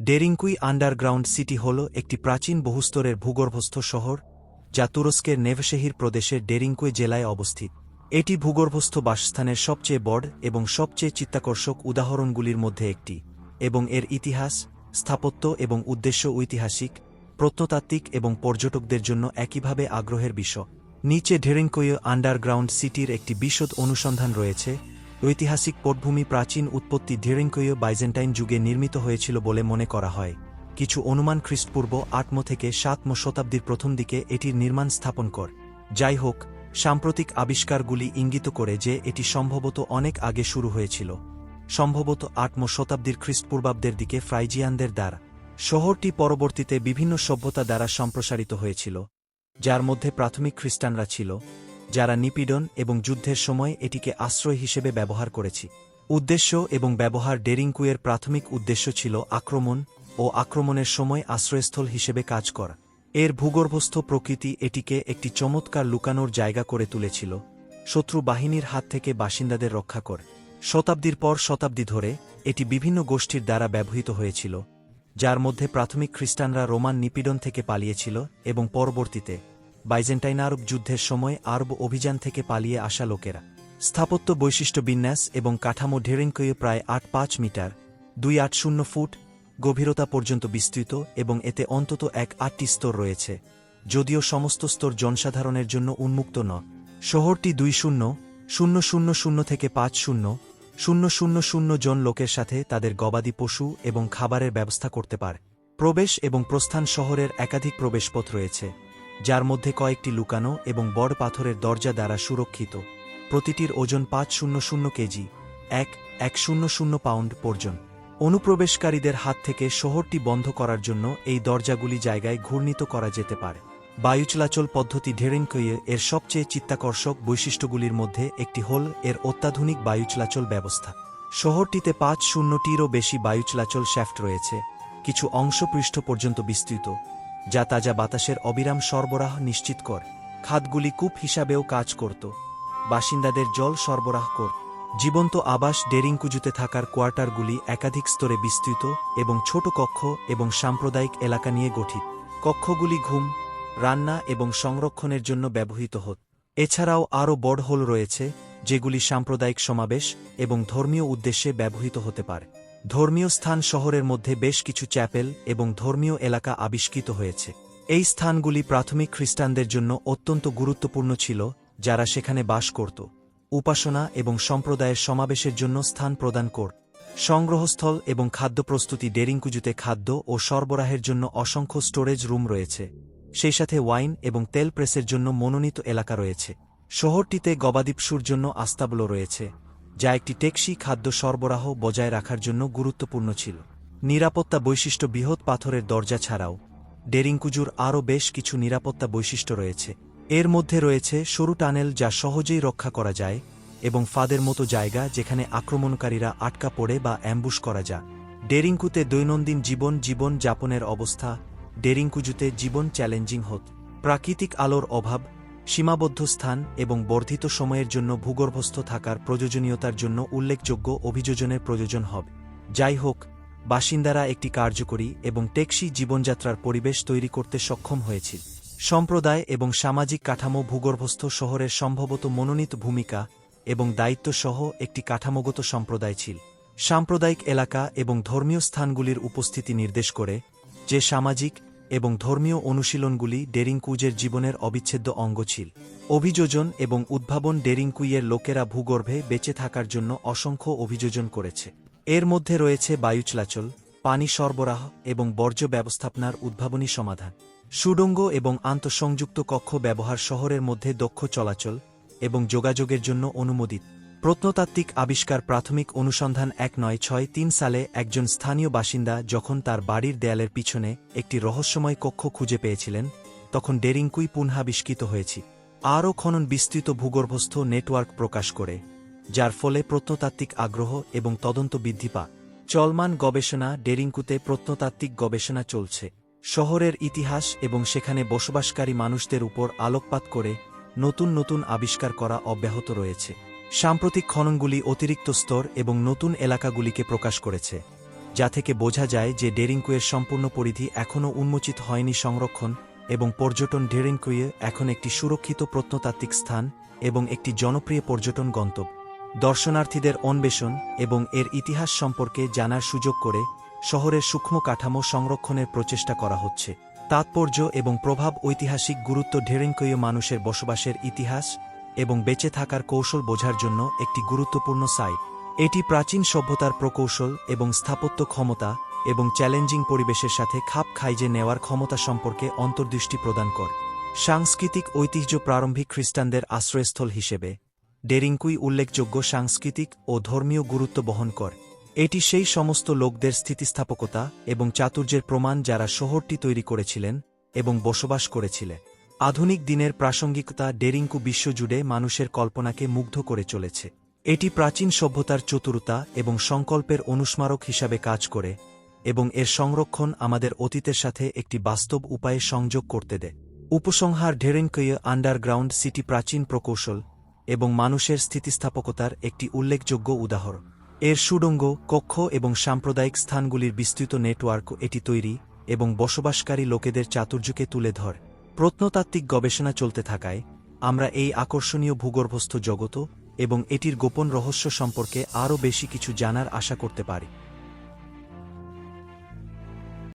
ডেরিঙ্কুই underground city হল একটি প্রাচীন বহুস্তরের ভূগর্ভস্থ শহর যা তুরস্কের নেভশেহির প্রদেশের ডেরিঙ্কুই জেলায় অবস্থিত। এটি ভূগর্ভস্থ বাসস্থানের সবচেয়ে বড় এবং সবচেয়ে চিত্তাকর্ষক উদাহরণগুলির মধ্যে একটি, এবং এর ইতিহাস, স্থাপত্য এবং উদ্দেশ্য ঐতিহাসিক, প্রত্নতাত্ত্বিক এবং পর্যটকদের জন্য একইভাবে আগ্রহের বিষয়। নিচে ডেরিঙ্কুই আন্ডারগ্রাউন্ড সিটির একটি বিশদ অনুসন্ধান রয়েছে। ঐতিহাসিক পটভূমি প্রাচীন উৎপত্তি ডেরিঙ্কুই বাইজেন্টাইন যুগে নির্মিত হয়েছিল বলে মনে করা হয়। কিছু অনুমান খ্রিস্টপূর্ব 8ম থেকে 7ম শতাব্দীর প্রথম দিকে এটির নির্মাণ স্থাপন কর। যাই হোক, সাম্প্রতিক আবিষ্কারগুলি ইঙ্গিত করে যে এটি সম্ভবত অনেক আগে শুরু হয়েছিল, সম্ভবত 8ম শতাব্দীর খ্রিস্টপূর্বাব্দের দিকে ফ্রাইজিয়ানদের দ্বারা। শহরটি পরবর্তীতে বিভিন্ন সভ্যতা দ্বারা সম্প্রসারিত হয়েছিল, যার মধ্যে প্রাথমিক খ্রিস্টানরা ছিল, যারা নিপীড়ন এবং যুদ্ধের সময় এটিকে আশ্রয় হিসেবে ব্যবহার করেছে। উদ্দেশ্য এবং ব্যবহার ডেরিঙ্কুইয়ের প্রাথমিক উদ্দেশ্য ছিল আক্রমণ ও আক্রমণের সময় আশ্রয়স্থল হিসেবে কাজ করা। এর ভূগর্ভস্থ প্রকৃতি এটিকে একটি চমৎকার লুকানোর জায়গা করে তুলেছিল, শত্রু বাহিনীর হাত থেকে বাসিন্দাদের রক্ষা করে। শতাব্দীর পর শতাব্দী ধরে এটি বিভিন্ন গোষ্ঠীর দ্বারা ব্যবহৃত হয়েছিল, যার মধ্যে প্রাথমিক খ্রিস্টানরা রোমান নিপীড়ন থেকে পালিয়েছিল এবং পরবর্তীতে বাইজেন্টাইন আরব যুদ্ধের সময় আরব অভিযান থেকে পালিয়ে আসা লোকেরা। স্থাপত্য বৈশিষ্ট্য বিন্যাস এবং কাঠামো ডেরিঙ্কুই প্রায় 8.5 মিটার 280 ফুট গভীরতা পর্যন্ত বিস্তৃত এবং এতে অন্তত 8টি স্তর রয়েছে, যদিও সমস্ত স্তর জনসাধারণের জন্য উন্মুক্ত নয়। শহরটি 20,000 থেকে 50,000 জন লোকের সাথে তাদের গবাদি পশু এবং খাবারের ব্যবস্থা করতে পারে। প্রবেশ এবং প্রস্থান শহরের একাধিক প্রবেশপথ রয়েছে, যার মধ্যে কয়েকটি লুকানো এবং বড় পাথরের দরজা দ্বারা সুরক্ষিত। প্রতিটির ওজন 500 কেজি, 100 পাউন্ড পর্যন্ত। অনুপ্রবেশকারীদের হাত থেকে শহরটি বন্ধ করার জন্য এই দরজাগুলি জায়গায় ঘূর্ণিত করা যেতে পারে। বায়ু চলাচল পদ্ধতি ডেরিঙ্কুই এর সবচেয়ে চিত্তাকর্ষক বৈশিষ্ট্যগুলির মধ্যে একটি হল এর অত্যাধুনিক বায়ু চলাচল ব্যবস্থা। শহরটিতে 500টিরও বেশি বায়ু চলাচল শ্যাফট রয়েছে, কিছু অংশ পৃষ্ঠ পর্যন্ত বিস্তৃত, যা তাজা বাতাসের অবিরাম সরবরাহ নিশ্চিত করে। খাতগুলি কূপ হিসাবেও কাজ করত, বাসিন্দাদের জল সরবরাহ করত। জীবন্ত আবাস ডেরিঙ্কুজুতে থাকার কোয়ার্টারগুলি একাধিক স্তরে বিস্তৃত এবং ছোট কক্ষ এবং সাম্প্রদায়িক এলাকা নিয়ে গঠিত। কক্ষগুলি ঘুম, রান্না এবং সংরক্ষণের জন্য ব্যবহৃত হত। এছাড়াও আরও বড় হল রয়েছে, যেগুলি সাম্প্রদায়িক সমাবেশ এবং ধর্মীয় উদ্দেশ্যে ব্যবহৃত হতে পারে। ধর্মীয় স্থান শহরের মধ্যে বেশ কিছু চ্যাপেল এবং ধর্মীয় এলাকা আবিষ্কৃত হয়েছে। এই স্থানগুলি প্রাথমিক খ্রিস্টানদের জন্য অত্যন্ত গুরুত্বপূর্ণ ছিল, যারা সেখানে বাস করত, উপাসনা এবং সম্প্রদায়ের সমাবেশের জন্য স্থান প্রদান করত। সংগ্রহস্থল এবং খাদ্য প্রস্তুতি ডেরিঙ্কুজুতে খাদ্য ও সরবরাহের জন্য অসংখ্য স্টোরেজ রুম রয়েছে, সেই সাথে ওয়াইন এবং তেল প্রেসের জন্য মনোনীত এলাকা রয়েছে। শহরটিতে গবাদি পশুর জন্য আস্তাবল রয়েছে, যা একটি টেকসই খাদ্য সরবরাহ বজায় রাখার জন্য গুরুত্বপূর্ণ ছিল। নিরাপত্তা বৈশিষ্ট্য বৃহৎ পাথরের দরজা ছাড়াও ডেরিঙ্কুজুর আরও বেশ কিছু নিরাপত্তা বৈশিষ্ট্য রয়েছে। এর মধ্যে রয়েছে সরু টানেল যা সহজেই রক্ষা করা যায় এবং ফাঁদের মতো জায়গা যেখানে আক্রমণকারীরা আটকা পড়ে বা অ্যাম্বুশ করা যায়। ডেরিঙ্কুতে দৈনন্দিন জীবন যাপনের অবস্থা ডেরিঙ্কুজুতে জীবন চ্যালেঞ্জিং হত। প্রাকৃতিক আলোর অভাব, সীমাবদ্ধ স্থান এবং বর্ধিত সময়ের জন্য ভূগর্ভস্থ থাকার প্রয়োজনীয়তার জন্য উল্লেখযোগ্য অভিযোজনের প্রয়োজন হবে। যাই হোক, বাসিন্দারা একটি কার্যকরী এবং টেকসই জীবনযাত্রার পরিবেশ তৈরি করতে সক্ষম হয়েছিল। সম্প্রদায় এবং সামাজিক কাঠামো ভূগর্ভস্থ শহরের সম্ভবত মনোনীত ভূমিকা এবং দায়িত্ব সহ একটি কাঠামোগত সম্প্রদায় ছিল। সাম্প্রদায়িক এলাকা এবং ধর্মীয় স্থানগুলির উপস্থিতি নির্দেশ করে যে সামাজিক এবং ধর্মীয় অনুশীলনগুলি ডেরিঙ্কুইয়ের জীবনের অবিচ্ছেদ্য অঙ্গ ছিল। অভিযোজন এবং উদ্ভাবন ডেরিঙ্কুইয়ের লোকেরা ভূগর্ভে বেঁচে থাকার জন্য অসংখ্য অভিযোজন করেছে। এর মধ্যে রয়েছে বায়ু চলাচল, পানি সরবরাহ এবং বর্জ্য ব্যবস্থাপনার উদ্ভাবনী সমাধান। সুড়ঙ্গ এবং আন্তঃসংযুক্ত কক্ষ ব্যবহার শহরের মধ্যে দক্ষ চলাচল এবং যোগাযোগের জন্য অনুমোদিত। প্রত্নতাত্ত্বিক আবিষ্কার প্রাথমিক অনুসন্ধান 1963 সালে একজন স্থানীয় বাসিন্দা যখন তার বাড়ির দেয়ালের পিছনে একটি রহস্যময় কক্ষ খুঁজে পেয়েছিলেন, তখন ডেরিঙ্কুই পুনরাবিষ্কৃত হয়েছে। আরও খনন বিস্তৃত ভূগর্ভস্থ নেটওয়ার্ক প্রকাশ করে, যার ফলে প্রত্নতাত্ত্বিক আগ্রহ এবং তদন্ত বৃদ্ধি পায়। চলমান গবেষণা ডেরিঙ্কুতে প্রত্নতাত্ত্বিক গবেষণা চলছে। শহরের ইতিহাস এবং সেখানে বসবাসকারী মানুষদের উপর আলোকপাত করে নতুন আবিষ্কার করা অব্যাহত রয়েছে। সাম্প্রতিক খননগুলি অতিরিক্ত স্তর এবং নতুন এলাকাগুলিকে প্রকাশ করেছে, যা থেকে বোঝা যায় যে ডেরিংকুয়ের সম্পূর্ণ পরিধি এখনও উন্মোচিত হয়নি। সংরক্ষণ এবং পর্যটন ডেরিংকুয়ে এখন একটি সুরক্ষিত প্রত্নতাত্ত্বিক স্থান এবং একটি জনপ্রিয় পর্যটন গন্তব্য। দর্শনার্থীদের অন্বেষণ এবং এর ইতিহাস সম্পর্কে জানার সুযোগ করে শহরের সূক্ষ্ম কাঠামো সংরক্ষণের প্রচেষ্টা করা হচ্ছে। তাৎপর্য এবং প্রভাব ঐতিহাসিক গুরুত্ব ডেরিংকুয়ে মানুষের বসবাসের ইতিহাস এবং বেঁচে থাকার কৌশল বোঝার জন্য একটি গুরুত্বপূর্ণ সাইট। এটি প্রাচীন সভ্যতার প্রকৌশল এবং স্থাপত্য ক্ষমতা এবং চ্যালেঞ্জিং পরিবেশের সাথে খাপ খাইয়ে নেওয়ার ক্ষমতা সম্পর্কে অন্তর্দৃষ্টি প্রদান করে। সাংস্কৃতিক ঐতিহ্য প্রারম্ভিক খ্রিস্টানদের আশ্রয়স্থল হিসেবে ডেরিংকুই উল্লেখযোগ্য সাংস্কৃতিক ও ধর্মীয় গুরুত্ব বহন করে। এটি সেই সমস্ত লোকদের স্থিতিস্থাপকতা এবং চাতুর্যের প্রমাণ যারা শহরটি তৈরি করেছিলেন এবং বসবাস করেছিলেন। আধুনিক দিনের প্রাসঙ্গিকতা ডেরিংকু বিশ্বজুড়ে মানুষের কল্পনাকে মুগ্ধ করে চলেছে। এটি প্রাচীন সভ্যতার চতুরতা এবং সংকল্পের অনুস্মারক হিসাবে কাজ করে এবং এর সংরক্ষণ আমাদের অতীতের সাথে একটি বাস্তব উপায়ে সংযোগ করতে দেয়। উপসংহার ডেরিংকুয়ে আন্ডারগ্রাউন্ড সিটি প্রাচীন প্রকৌশল এবং মানুষের স্থিতিস্থাপকতার একটি উল্লেখযোগ্য উদাহরণ। এর সুড়ঙ্গ, কক্ষ এবং সাম্প্রদায়িক স্থানগুলির বিস্তৃত নেটওয়ার্ক এটি তৈরি এবং বসবাসকারী লোকেদের চাতুর্যকে তুলে ধরে। প্রত্নতাত্ত্বিক গবেষণা চলতে থাকায় আমরা এই আকর্ষণীয় ভূগর্ভস্থ জগৎ এবং এটির গোপন রহস্য সম্পর্কে আরও বেশি কিছু জানার আশা করতে পারি।